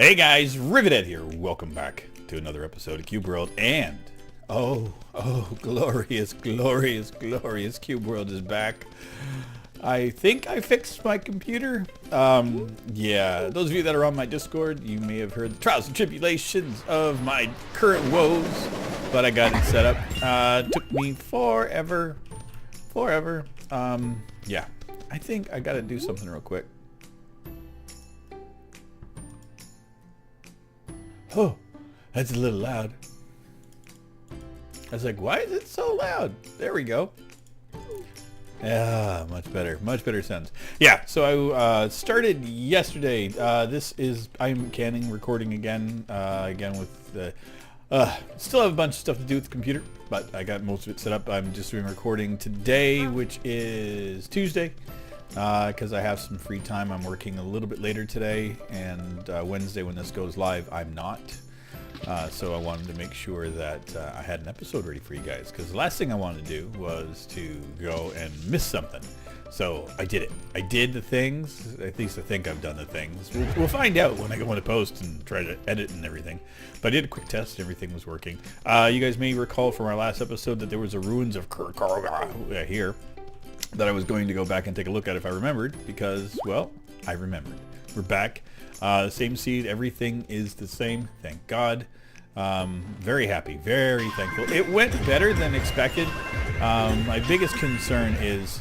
Hey guys, Rivet here. Welcome back to another episode of Cube World, and oh, glorious, glorious, glorious, Cube World is back. I think I fixed my computer. Yeah, those of you that are on my Discord, you may have heard the trials and tribulations of my current woes, but I got it set up. Took me forever. Yeah, I think I gotta do something real quick. Oh, that's a little loud. I was like, why is it so loud? There we go. Yeah, much better sounds. Yeah, so I started yesterday. I'm canning, recording again, with the, still have a bunch of stuff to do with the computer, but I got most of it set up. I'm just doing recording today, which is Tuesday, because I have some free time. I'm working a little bit later today, and Wednesday when this goes live, I'm not. So I wanted to make sure that I had an episode ready for you guys, because the last thing I wanted to do was to go and miss something. So I did it. I did the things. At least I think I've done the things. We'll find out when I go into post and try to edit and everything. But I did a quick test. Everything was working. You guys may recall from our last episode that there was a ruins of Kurkarga here that I was going to go back and take a look at if I remembered, because, well, I remembered. We're back. Same seed, everything is the same, thank God. Very happy, very thankful. It went better than expected. My biggest concern is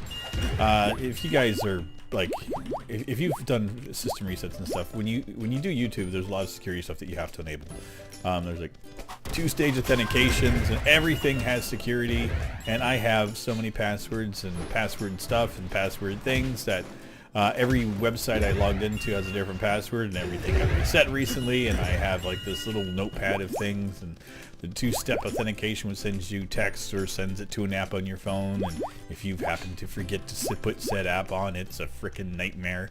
if you guys are like, if you've done system resets and stuff, when you do YouTube, there's a lot of security stuff that you have to enable. There's like two-stage authentications, and everything has security, and I have so many passwords and password stuff and password things that every website I logged into has a different password, and everything got reset recently, and I have like this little notepad of things, and the two-step authentication which sends you text or sends it to an app on your phone, and if you happen to forget to put said app on, it's a freaking nightmare.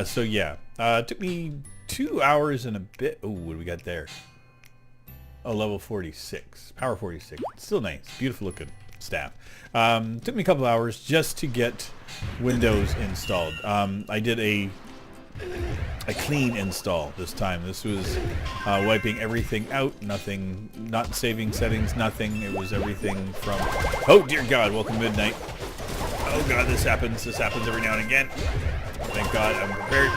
So yeah, it took me 2 hours and a bit. Oh, what do we got there? Oh, level 46, power 46. Still nice, beautiful looking staff. Took me a couple hours just to get Windows installed. I did a clean install this time. This was wiping everything out, nothing, not saving settings, nothing. It was everything from, oh dear God, welcome midnight. Oh God, this happens every now and again. Thank God I'm prepared.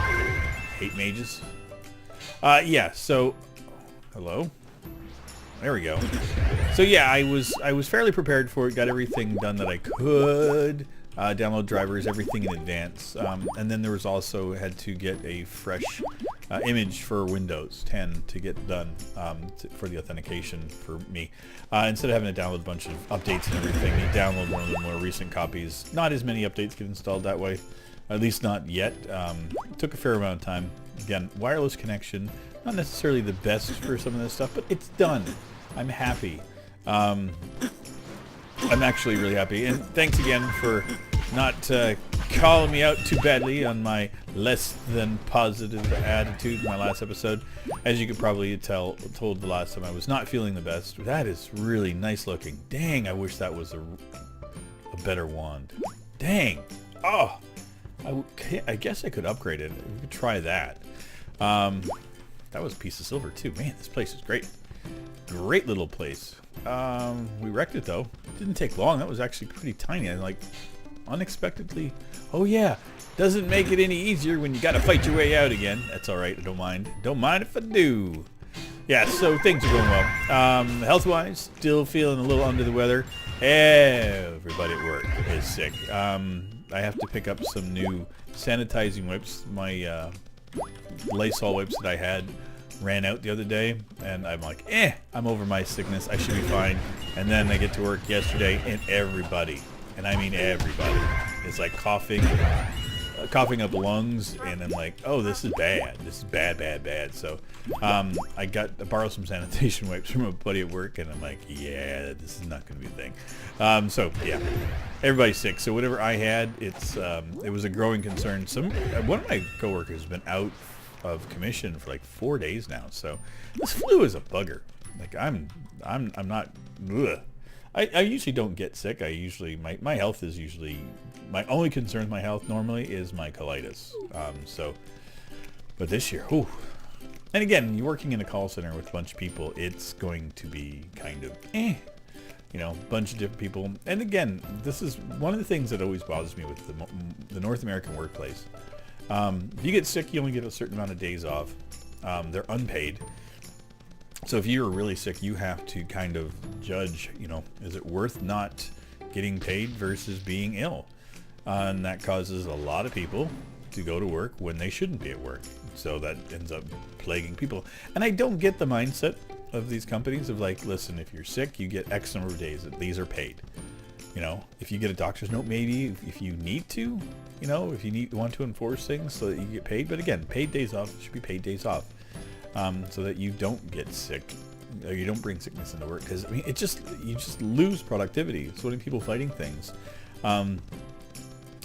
Hate mages. Yeah, so, hello? There we go. So yeah, I was fairly prepared for it. Got everything done that I could. Download drivers, everything in advance. And then there was also had to get a fresh image for Windows 10 to get done for the authentication for me. Instead of having to download a bunch of updates and everything, you download one of the more recent copies. Not as many updates get installed that way, at least not yet. It took a fair amount of time. Again, wireless connection, not necessarily the best for some of this stuff, but it's done. I'm happy. I'm actually really happy, and thanks again for not calling me out too badly on my less than positive attitude in my last episode. As you could probably told the last time, I was not feeling the best. That is really nice looking. Dang, I wish that was a better wand. Dang. Oh, I guess I could upgrade it. We could try that. That was a piece of silver too. Man, this place is great. Great little place. We wrecked it though. Didn't take long. That was actually pretty tiny. And like unexpectedly. Oh yeah, doesn't make it any easier when you got to fight your way out again. That's all right. I don't mind. Don't mind if I do. Yeah. So things are going well. Health-wise, still feeling a little under the weather. Everybody at work is sick. I have to pick up some new sanitizing wipes. My Lysol wipes that I had ran out the other day, and I'm like, I'm over my sickness, I should be fine. And then I get to work yesterday, and everybody, and I mean everybody, is like coughing up lungs, and I'm like, oh, this is bad. This is bad. So I borrowed some sanitation wipes from a buddy at work, and I'm like, yeah, this is not going to be a thing. So yeah, everybody's sick. So whatever I had, it was a growing concern. One of my coworkers has been out of commission for like 4 days now. So this flu is a bugger. Like I'm not. Ugh. I usually don't get sick. My health is usually, my only concern with my health normally is my colitis. But this year, And again, you're working in a call center with a bunch of people, it's going to be kind of you know, a bunch of different people. And again, this is one of the things that always bothers me with the North American workplace. If you get sick, you only get a certain amount of days off. They're unpaid. So if you're really sick, you have to kind of judge, you know, is it worth not getting paid versus being ill? And that causes a lot of people to go to work when they shouldn't be at work. So that ends up plaguing people. And I don't get the mindset of these companies of like, listen, if you're sick, you get X number of days. These are paid. You know, if you get a doctor's note, maybe if you need to, you know, if you want to enforce things so that you get paid. But again, paid days off should be paid days off, so that you don't get sick or you don't bring sickness into work. Because I mean, you just lose productivity. So many people fighting things.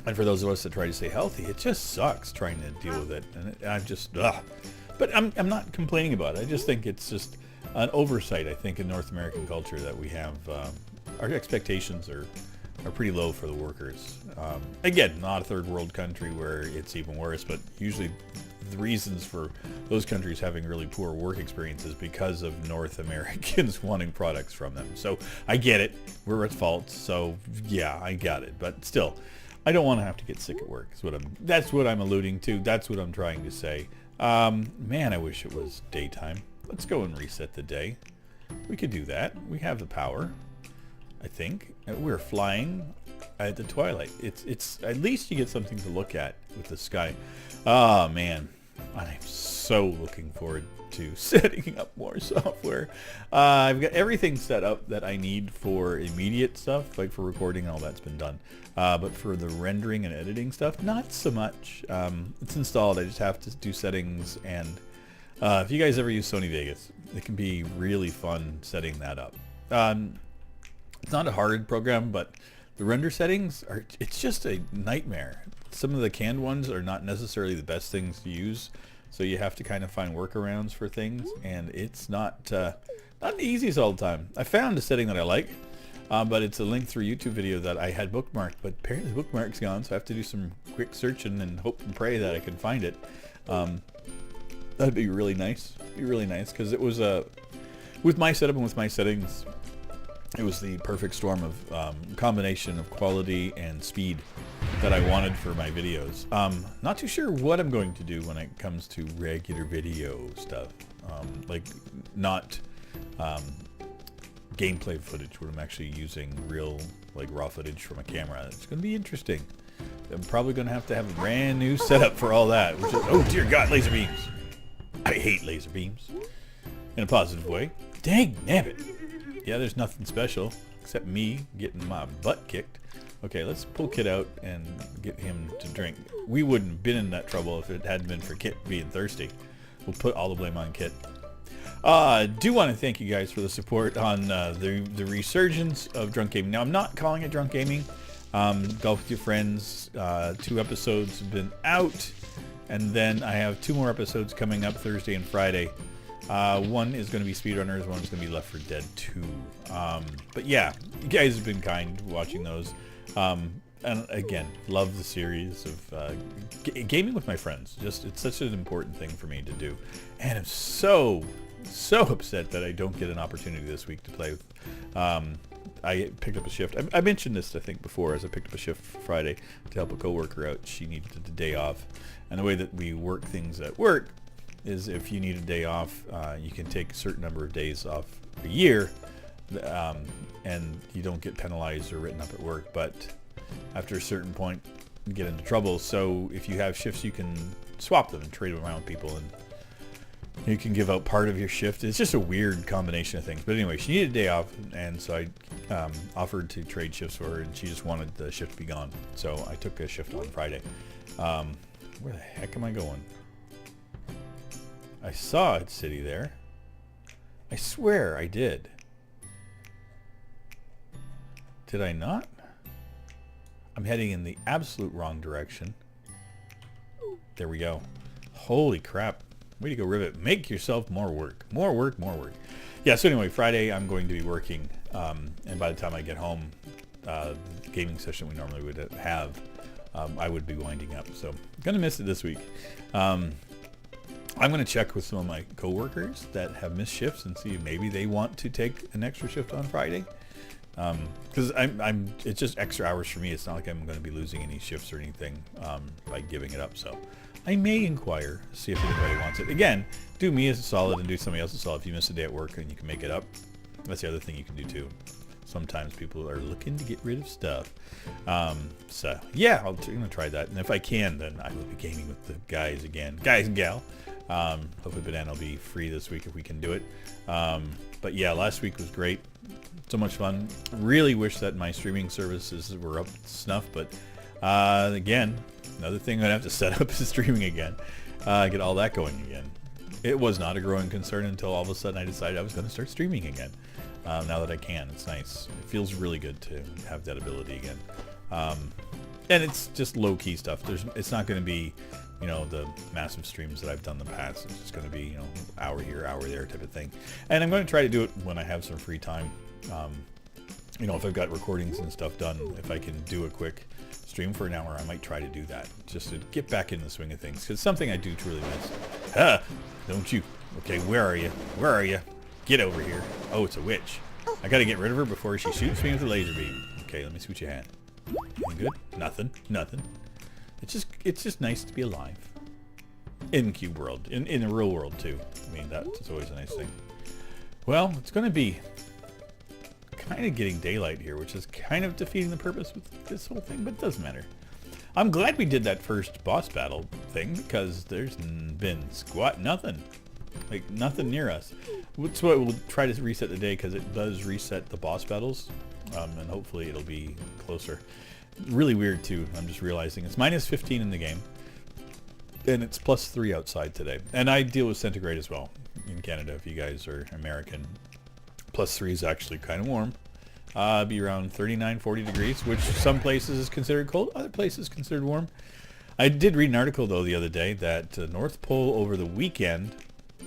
And for those of us that try to stay healthy, it just sucks trying to deal with it. And I'm just, but I'm not complaining about it. I just think it's just an oversight, I think, in North American culture that we have. Our expectations are pretty low for the workers. Again, not a third world country where it's even worse, but usually the reasons for those countries having really poor work experiences because of North Americans wanting products from them. So I get it. We're at fault. So yeah, I got it. But still, I don't want to have to get sick at work. That's what I'm alluding to. That's what I'm trying to say. Man, I wish it was daytime. Let's go and reset the day. We could do that. We have the power, I think. We're flying at the twilight. It's at least you get something to look at with the sky. Oh man, I'm so looking forward to setting up more software. I've got everything set up that I need for immediate stuff, like for recording and all that's been done. But for the rendering and editing stuff, not so much. It's installed. I just have to do settings. And if you guys ever use Sony Vegas, it can be really fun setting that up. It's not a hard program, but the render settings it's just a nightmare. Some of the canned ones are not necessarily the best things to use. So you have to kind of find workarounds for things, and it's not the easiest all the time. I found a setting that I like, but it's a link through a YouTube video that I had bookmarked, but apparently the bookmark's gone, so I have to do some quick searching and hope and pray that I can find it. That'd be really nice. Because it was with my setup and with my settings, it was the perfect storm of combination of quality and speed that I wanted for my videos. Not too sure what I'm going to do when it comes to regular video stuff, like not gameplay footage where I'm actually using real like raw footage from a camera. It's going to be interesting. I'm probably going to have a brand new setup for all that. Which is, oh dear God, laser beams! I hate laser beams in a positive way. Dang nabbit! Yeah, there's nothing special except me getting my butt kicked. Okay, let's pull Kit out and get him to drink. We wouldn't have been in that trouble if it hadn't been for Kit being thirsty. We'll put all the blame on Kit. I do want to thank you guys for the support on the resurgence of drunk gaming. Now, I'm not calling it drunk gaming. Golf with your friends. 2 episodes have been out, and then I have 2 more episodes coming up Thursday and Friday. One is going to be Speedrunners, one is going to be Left 4 Dead 2. But yeah, you guys have been kind watching those. And again, love the series of gaming with my friends. It's such an important thing for me to do. And I'm so upset that I don't get an opportunity this week to play with. I picked up a shift. I mentioned this, I think, before, as I picked up a shift for Friday to help a coworker out. She needed a day off. And the way that we work things at work is if you need a day off, you can take a certain number of days off a year, and you don't get penalized or written up at work. But after a certain point, you get into trouble. So if you have shifts, you can swap them and trade them around with people, and you can give out part of your shift. It's just a weird combination of things. But anyway, she needed a day off, and so I offered to trade shifts for her, and she just wanted the shift to be gone. So I took a shift on Friday. Where the heck am I going? I saw it city there. I swear I did. Did I not? I'm heading in the absolute wrong direction. There we go. Holy crap. Way to go, Rivet. Make yourself more work. More work, more work. Yeah, so anyway, Friday I'm going to be working. And by the time I get home, the gaming session we normally would have, I would be winding up. So I'm going to miss it this week. I'm going to check with some of my coworkers that have missed shifts and see if maybe they want to take an extra shift on Friday. Because it's just extra hours for me. It's not like I'm going to be losing any shifts or anything by giving it up. So I may inquire, see if anybody wants it. Again, do me as a solid and do somebody else a solid. If you miss a day at work and you can make it up, that's the other thing you can do too. Sometimes people are looking to get rid of stuff. So yeah, I'm going to try that. And if I can, then I will be gaming with the guys again. Guys and gal. Hopefully Banana will be free this week if we can do it. But yeah, last week was great. So much fun. Really wish that my streaming services were up to snuff, but again, another thing I'm gonna have to set up is streaming again. Get all that going again. It was not a growing concern until all of a sudden I decided I was going to start streaming again. Now that I can, it's nice. It feels really good to have that ability again. And it's just low-key stuff. It's not going to be, you know, the massive streams that I've done in the past. It's just going to be, you know, hour here, hour there type of thing. And I'm going to try to do it when I have some free time. You know, if I've got recordings and stuff done, if I can do a quick stream for an hour, I might try to do that just to get back in the swing of things. Because something I do truly miss. Don't you? Okay, where are you? Where are you? Get over here. Oh, it's a witch. I got to get rid of her before she shoots me with a laser beam. Okay, let me see what you had. Anything good? Nothing. Nothing. It's just nice to be alive. In Cube World. In the real world, too. I mean, that's always a nice thing. Well, it's going to be kind of getting daylight here, which is kind of defeating the purpose with this whole thing, but it doesn't matter. I'm glad we did that first boss battle thing, because there's been squat nothing. Like, nothing near us. That's why we'll try to reset the day, because it does reset the boss battles, and hopefully it'll be closer. Really weird, too. I'm just realizing it's minus 15 in the game, and it's plus 3 outside today. And I deal with centigrade as well in Canada, if you guys are American. Plus 3 is actually kind of warm. Be around 39, 40 degrees, which some places is considered cold, other places considered warm. I did read an article, though, the other day that North Pole over the weekend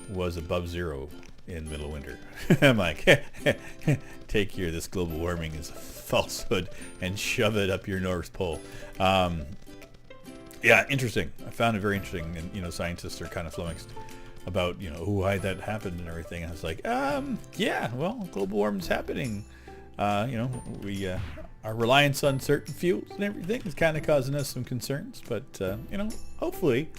was above 0 in middle of winter. I'm like, take your this global warming is a falsehood and shove it up your North Pole. Yeah, interesting. I found it very interesting, and you know, scientists are kind of flummoxed about, you know, why that happened and everything. And I was like, yeah, well, global warming's happening. You know, our reliance on certain fuels and everything is kind of causing us some concerns, but you know, hopefully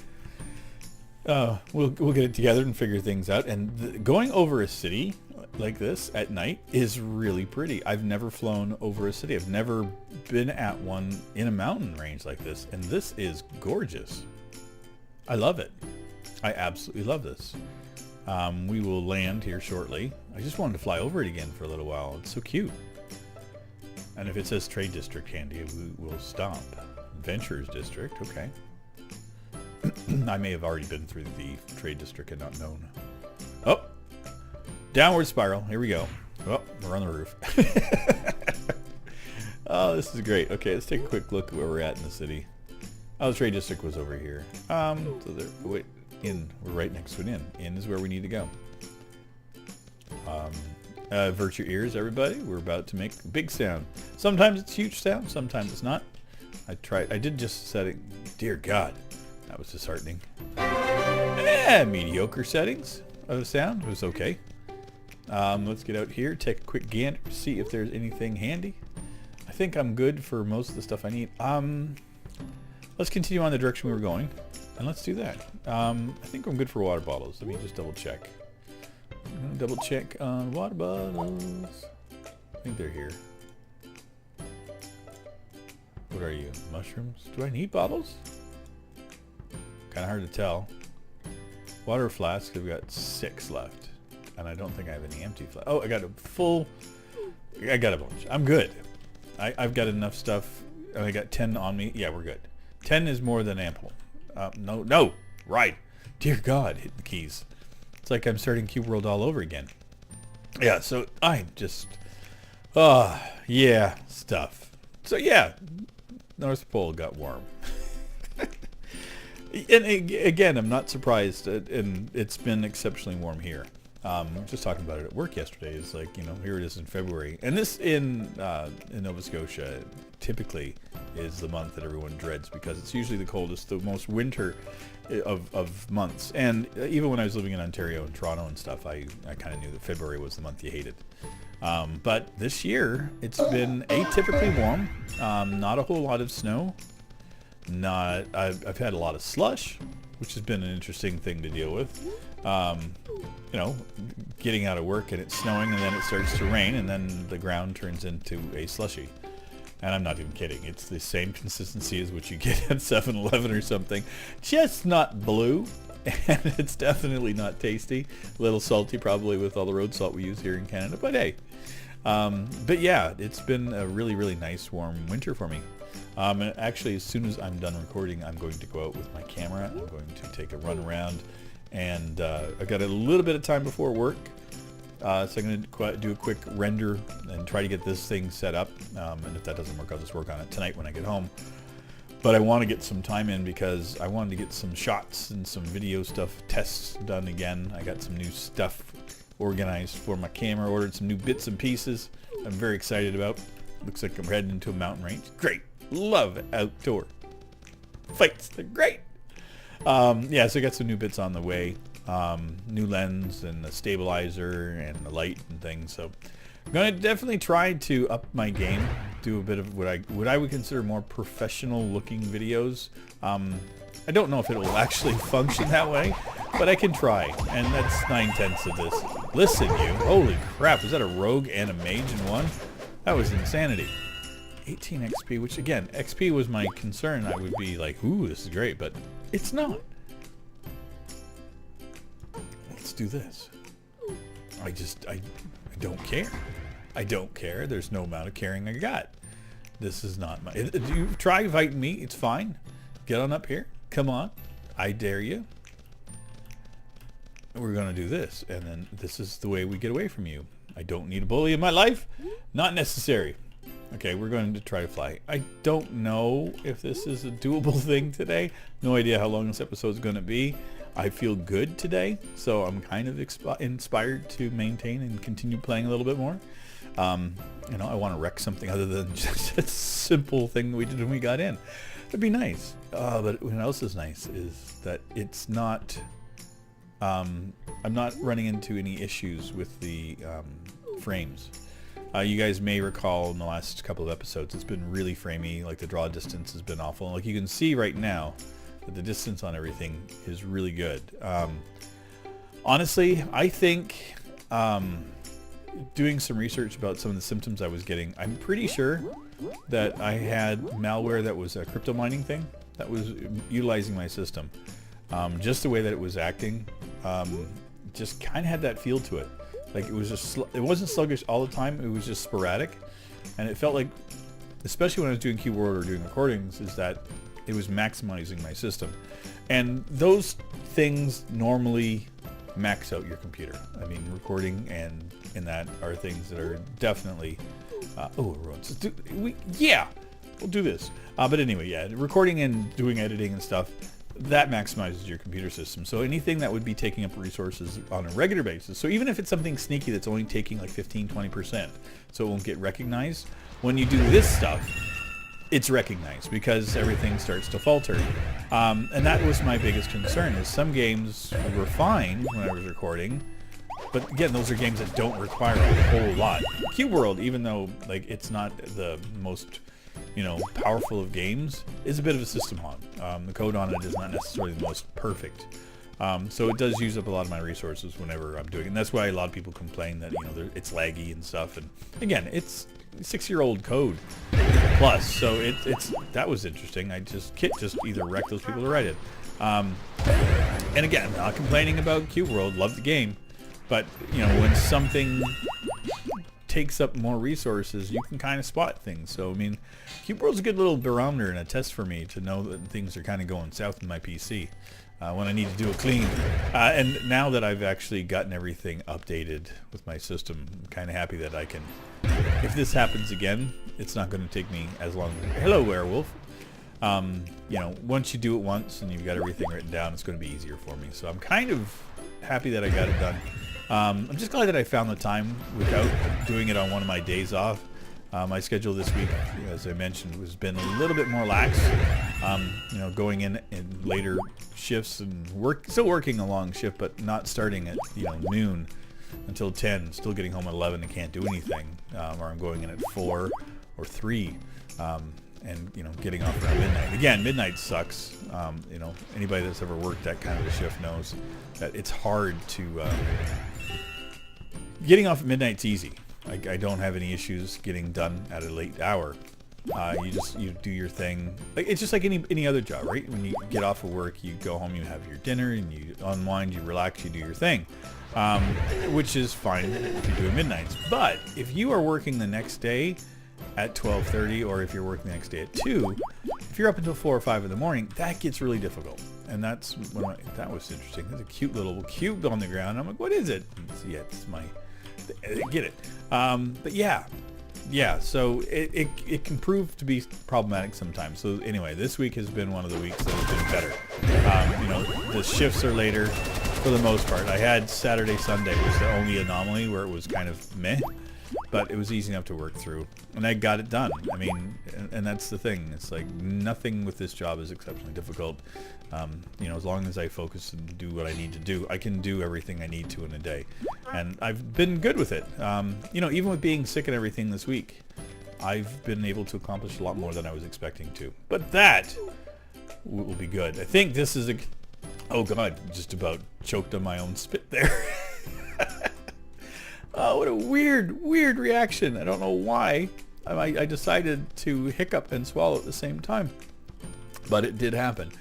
we'll get it together and figure things out. And going over a city like this at night is really pretty. I've never flown over a city. I've never been at one in a mountain range like this, and this is gorgeous. I love it. I absolutely love this. We will land here shortly. I just wanted to fly over it again for a little while. It's so cute. And if it says Trade District handy, we will stop. Adventurers District, okay. I may have already been through the Trade District and not known. Oh! Downward spiral. Here we go. Oh, we're on the roof. Oh, this is great. Okay, let's take a quick look at where we're at in the city. Oh, the Trade District was over here. So there, wait, in. We're right next to an inn. Inn is where we need to go. Avert your ears, everybody. We're about to make a big sound. Sometimes it's huge sound, sometimes it's not. I did just set it. Dear God, that was disheartening. Mediocre settings of the sound. It was okay. Let's get out here, take a quick gander, see if there's anything handy. I think I'm good for most of the stuff I need. Let's continue on the direction we were going, and let's do that. I think I'm good for water bottles. Let me just double check. I'm gonna double check on water bottles. I think they're here. What are you? Mushrooms? Do I need bottles? Kind of hard to tell. Water flasks, we've got 6 left. And I don't think I have any empty flasks. Oh, I got a full... I got a bunch. I'm good. I've got enough stuff. I got 10 on me. Yeah, we're good. 10 is more than ample. No. Right. Dear God, hit the keys. It's like I'm starting Cube World all over again. Yeah, so I just... yeah, stuff. So yeah, North Pole got warm. And again, I'm not surprised, and it's been exceptionally warm here. Just talking about it at work yesterday. It's like, you know, here it is in February, and this in Nova Scotia typically is the month that everyone dreads because it's usually the coldest, the most winter of months. And even when I was living in Ontario and Toronto and stuff, I kind of knew that February was the month you hated. But this year it's been atypically warm. Not a whole lot of snow. I've had a lot of slush, which has been an interesting thing to deal with. You know, getting out of work and it's snowing and then it starts to rain and then the ground turns into a slushy. And I'm not even kidding. It's the same consistency as what you get at 7-Eleven or something. Just not blue. And it's definitely not tasty. A little salty probably with all the road salt we use here in Canada. But hey. But yeah, it's been a really, really nice warm winter for me. And actually, as soon as I'm done recording, I'm going to go out with my camera. I'm going to take a run around. And I've got a little bit of time before work. So I'm going to do a quick render and try to get this thing set up. And if that doesn't work, I'll just work on it tonight when I get home. But I want to get some time in because I wanted to get some shots and some video stuff, tests done again. I got some new stuff organized for my camera, ordered some new bits and pieces I'm very excited about. Looks like I'm heading into a mountain range. Great. Love outdoor fights. They're great. Yeah, so I got some new bits on the way. New lens and a stabilizer and the light and things. So I'm going to definitely try to up my game. Do a bit of what I would consider more professional looking videos. I don't know if it will actually function that way, but I can try. And that's 9/10 of this. Listen, you. Holy crap. Was that a rogue and a mage in one? That was insanity. 18 XP, which again, XP was my concern. I would be like, ooh, this is great, but it's not. Let's do this. I don't care. I don't care. There's no amount of caring I got. This is not my... You try fighting me, it's fine. Get on up here. Come on. I dare you. We're going to do this, and then this is the way we get away from you. I don't need a bully in my life. Not necessary. Okay, we're going to try to fly. I don't know if this is a doable thing today. No idea how long this episode is going to be. I feel good today, so I'm kind of inspired to maintain and continue playing a little bit more. You know, I want to wreck something other than just a simple thing we did when we got in. It'd be nice. But what else is nice is that it's not... I'm not running into any issues with the frames. You guys may recall in the last couple of episodes, it's been really framey. Like the draw distance has been awful. Like you can see right now that the distance on everything is really good. Honestly, I think doing some research about some of the symptoms I was getting, I'm pretty sure that I had malware that was a crypto mining thing that was utilizing my system. Just the way that it was acting, just kind of had that feel to it. Like it was just, it wasn't sluggish all the time. It was just sporadic, and it felt like, especially when I was doing keyboard or doing recordings, is that it was maximizing my system, and those things normally max out your computer. I mean, recording and that are things that are definitely. We'll do this. But anyway, yeah, recording and doing editing and stuff. That maximizes your computer system. So anything that would be taking up resources on a regular basis, so even if it's something sneaky that's only taking like 15-20%, so it won't get recognized, when you do this stuff, it's recognized because everything starts to falter. And that was my biggest concern, is some games were fine when I was recording, but again, those are games that don't require a whole lot. Cube World, even though like it's not the most powerful of games, is a bit of a system hog. The code on it is not necessarily the most perfect. So it does use up a lot of my resources whenever I'm doing it. And that's why a lot of people complain that, it's laggy and stuff. And again, it's 6-year-old code plus. So it's that was interesting. Kit just either wrecked those people or write it. And again, not complaining about Cube World, love the game. But, when something takes up more resources, you can kind of spot things. So I mean, Cube World's a good little barometer and a test for me to know that things are kind of going south in my PC when I need to do a clean. And now that I've actually gotten everything updated with my system, I'm kind of happy that I can. If this happens again, it's not going to take me as long. Hello, werewolf. Once you do it once and you've got everything written down, it's going to be easier for me. So I'm kind of happy that I got it done. I'm just glad that I found the time without doing it on one of my days off. My schedule this week, as I mentioned, has been a little bit more lax. Going in later shifts and still working a long shift, but not starting at noon until 10. Still getting home at 11 and can't do anything. Or I'm going in at 4 or 3, and getting off around midnight. Again, midnight sucks. Anybody that's ever worked that kind of a shift knows that it's hard to. Getting off at midnight's easy. I don't have any issues getting done at a late hour. You do your thing. It's just like any other job, right? When you get off of work, you go home, you have your dinner, and you unwind, you relax, you do your thing, which is fine if you're doing midnights. But if you are working the next day at 12:30, or if you're working the next day at 2, if you're up until 4 or 5 in the morning, that gets really difficult. And that was interesting. There's a cute little cube on the ground. I'm like, what is it? It's my. I get it. But yeah. So it can prove to be problematic sometimes. So anyway, this week has been one of the weeks that has been better. The shifts are later for the most part. I had Saturday, Sunday was the only anomaly where it was kind of meh, but it was easy enough to work through, and I got it done. I mean, and that's the thing. It's like nothing with this job is exceptionally difficult. As long as I focus and do what I need to do, I can do everything I need to in a day. And I've been good with it. Even with being sick and everything this week, I've been able to accomplish a lot more than I was expecting to. But that will be good. I think this is oh God, just about choked on my own spit there. Oh, what a weird reaction. I don't know why. I decided to hiccup and swallow at the same time. But it did happen.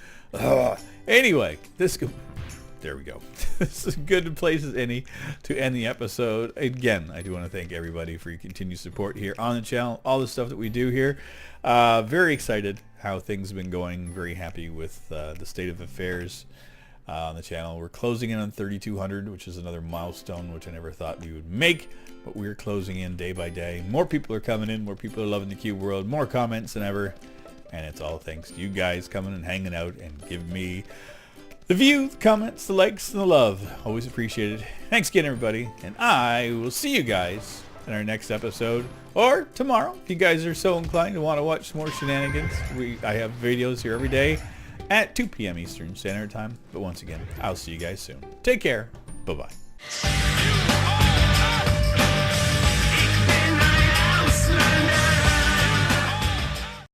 Anyway, there we go. This is as good a place as any to end the episode. Again, I do want to thank everybody for your continued support here on the channel, all the stuff that we do here. Very excited how things have been going. Very happy with the state of affairs on the channel. We're closing in on 3,200, which is another milestone which I never thought we would make, but we're closing in day by day. More people are coming in, more people are loving the Cube World, more comments than ever, and it's all thanks to you guys coming and hanging out and giving me the view, the comments, the likes, and the love. Always appreciated. Thanks again, everybody, and I will see you guys in our next episode, or tomorrow if you guys are so inclined to want to watch some more shenanigans. I have videos here every day at 2 p.m. Eastern Standard Time. But once again, I'll see you guys soon. Take care. Bye-bye.